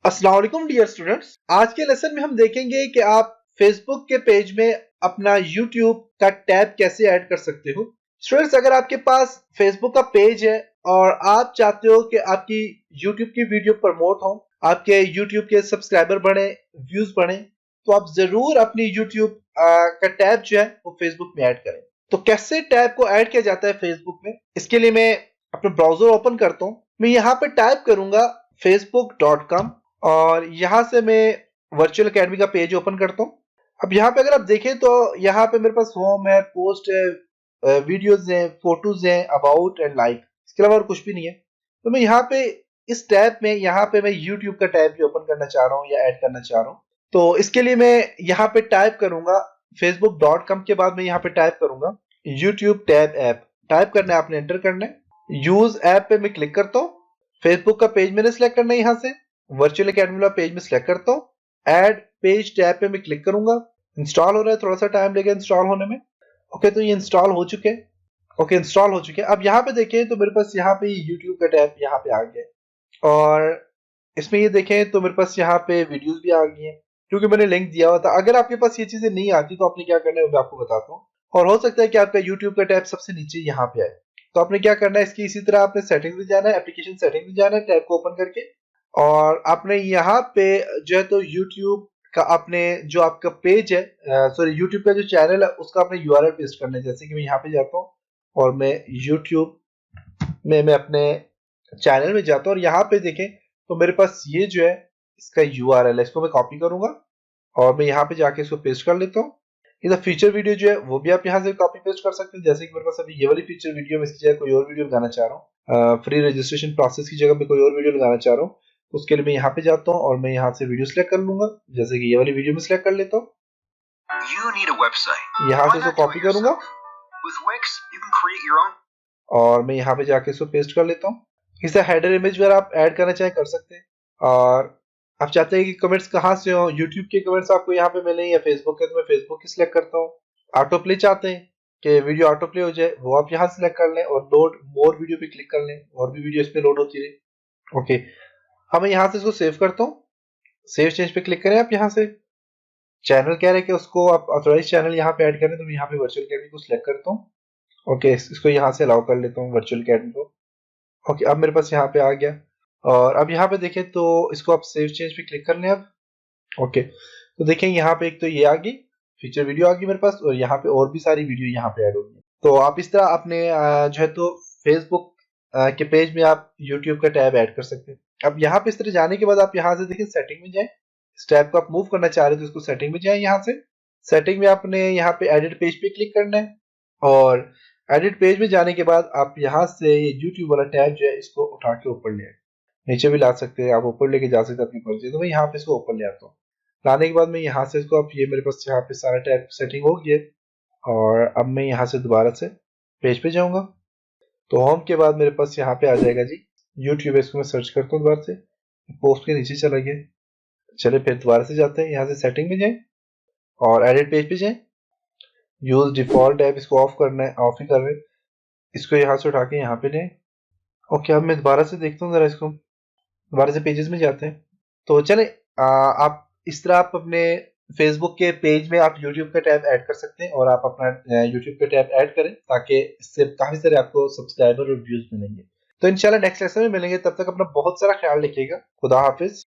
अस्सलाम वालेकुम dear students. आज के लेसन में हम देखेंगे कि आप फेसबुक के पेज में अपना यूट्यूब का टैब कैसे ऐड कर सकते हो। स्टूडेंट्स, अगर आपके पास फेसबुक का पेज है और आप चाहते हो कि आपकी यूट्यूब की वीडियो प्रमोट हो, आपके यूट्यूब के सब्सक्राइबर बढ़े, व्यूज बढ़े, तो आप जरूर अपनी यूट्यूब का टैब जो है वो फेसबुक में ऐड करें। तो कैसे टैब को ऐड किया जाता है फेसबुक में, इसके लिए मैं अपना ब्राउजर ओपन करता हूँ। मैं यहाँ पे टाइप करूंगा facebook.com और यहाँ से मैं वर्चुअल अकेडमी का पेज ओपन करता हूँ। अब यहाँ पे अगर आप देखें तो यहाँ पे मेरे पास होम है, पोस्ट है, वीडियोस हैं, फोटोज हैं, अबाउट एंड लाइक, इसके अलावा और कुछ भी नहीं है। तो मैं यहाँ पे इस टैब में यहाँ पे मैं यूट्यूब का टैब भी ओपन करना चाह रहा हूँ या ऐड करना चाह रहा हूँ। तो इसके लिए मैं यहाँ पे टाइप करूंगा facebook.com के बाद मैं यहाँ पे टाइप करूंगा यूट्यूब टैब ऐप। टाइप करना है, आपने एंटर करना है। यूज ऐप पे मैं क्लिक करता हूँ। फेसबुक का पेज मैंने सिलेक्ट करना है, यहाँ से वर्चुअल अकेडमी वाला पेज में सिलेक्ट करता हूँ। ऐड पेज टैब पे मैं क्लिक करूंगा। इंस्टॉल हो रहा है, थोड़ा सा टाइम लगेगा इंस्टॉल होने में। ओके, तो ये इंस्टॉल हो चुके हैं। ओके, इंस्टॉल हो चुके हैं। अब यहाँ पे देखें तो मेरे पास यहाँ पे यूट्यूब का टैब यहाँ पे आ गया है और इसमें ये देखें तो मेरे पास यहाँ पे वीडियोस भी आ गई हैं क्योंकि मैंने लिंक दिया हुआ था। अगर आपके पास ये चीजें नहीं आती तो आपने क्या करना है वो मैं आपको बताता हूँ। और हो सकता है कि आपका यूट्यूब का टैब सबसे नीचे यहाँ पे आए, तो आपने क्या करना है, इसकी इसी तरह आपने सेटिंग में जाना है, एप्लीकेशन सेटिंग में जाना है, टैब को ओपन करके, और आपने यहाँ पे जो है तो यूट्यूब का आपने जो आपका पेज है, सॉरी यूट्यूब का जो चैनल है उसका आपने यूआरएल पेस्ट करना है। जैसे कि मैं यहाँ पे जाता हूँ और मैं यूट्यूब में मैं अपने चैनल में जाता हूँ और यहाँ पे देखें तो मेरे पास ये जो है इसका यूआरएल है, इसको मैं कॉपी करूंगा और मैं यहाँ पे जाके इसको पेस्ट कर लेता हूँ। ये फीचर वीडियो जो है वो भी आप यहाँ से कॉपी पेस्ट कर सकते हैं। जैसे कि मेरे पास अभी ये वाली फीचर वीडियो में इसकी जगह कोई और वीडियो लगाना चाह रहा हूँ, फ्री रजिस्ट्रेशन प्रोसेस की जगह मैं कोई और वीडियो लगाना चाह रहा हूँ, उसके लिए मैं यहाँ पे जाता हूँ और मैं यहाँ से वीडियो सिलेक्ट कर लूंगा। जैसे कि ये वाली वीडियो में सिलेक्ट कर लेता हूँ, यहाँ से इसको कॉपी करूंगा और मैं यहाँ पे जाके इसको पेस्ट कर लेता हूँ। इसे हेडर इमेज अगर आप ऐड करना चाहें कर सकते हैं। और आप चाहते हैं कि कमेंट्स कहाँ से हो, यूट्यूब के कमेंट्स आपको यहाँ पे मिले या फेसबुक के, तो मैं फेसबुक की सिलेक्ट करता हूँ। ऑटो प्ले चाहते हैं कि वीडियो ऑटो प्ले हो जाए, वो आप यहाँ सिलेक्ट कर लें और लोड मोर वीडियो पे क्लिक कर लें और भी वीडियो इस पे लोड होती रहे। ओके, अब मैं यहाँ से इसको सेव करता हूँ। सेव चेंज पे क्लिक करें आप। यहाँ से चैनल कह रहे हैं कि उसको आप ऑथोराइज चैनल यहाँ पे ऐड करें, तो मैं यहाँ पे वर्चुअल अकेडमी को सिलेक्ट करता हूँ। ओके, इसको यहाँ से अलाउ कर लेता हूँ वर्चुअल अकेडमी को। ओके, अब मेरे पास यहाँ पे आ गया और अब यहाँ पे देखें तो इसको आप सेव चेंज पे क्लिक कर लें अब। ओके, तो देखें यहाँ पे एक तो ये आ गई फीचर वीडियो आ गई मेरे पास और यहाँ पे और भी सारी वीडियो यहाँ पे ऐड होगी। तो आप इस तरह अपने जो है तो फेसबुक के पेज में आप यूट्यूब का टैब ऐड कर सकते हैं। अब यहाँ पे इस तरह जाने के बाद आप यहाँ से देखें सेटिंग में जाएं। इस टैब को आप मूव करना चाह रहे हो तो इसको सेटिंग में जाएं। यहाँ से सेटिंग में आपने यहाँ पे एडिट पेज पे क्लिक करना है और एडिट पेज में जाने के बाद आप यहाँ से ये यूट्यूब वाला टैब जो है इसको उठा के ऊपर ले आए। नीचे भी ला सकते हैं, आप ऊपर लेके जा सकते हैं अपनी मर्जी। तो मैं यहाँ पे इसको ऊपर ले आता हूँ। लाने के बाद मैं यहाँ से इसको, अब ये मेरे पास यहाँ पे सारा टैब सेटिंग हो गया और अब मैं यहाँ से दोबारा से पेज पे जाऊंगा। तो होम के बाद मेरे पास यहाँ पे आ जाएगा जी यूट्यूब। इसको मैं सर्च करता हूँ दोबारा से, पोस्ट के नीचे चला गया। चले फिर दोबारा से जाते हैं, यहाँ से सेटिंग में जाए और एडिट पेज पे जाए। यूज डिफॉल्ट ऐप इसको ऑफ करना है, ऑफ ही कर रहे, इसको यहाँ से उठा के यहाँ पे लें। ओके, अब मैं दोबारा से देखता हूँ जरा इसको, दोबारा से पेजेस में जाते हैं। तो चले आप इस तरह आप अपने फेसबुक के पेज में आप यूट्यूब का टैब ऐड कर सकते हैं और आप अपना यूट्यूब का टैब ऐड करें ताकि इससे काफी सारे आपको सब्सक्राइबर और व्यूज मिलेंगे। तो इंशाल्लाह नेक्स्ट लेसन में मिलेंगे, तब तक अपना बहुत सारा ख्याल रखिएगा। खुदा हाफिज।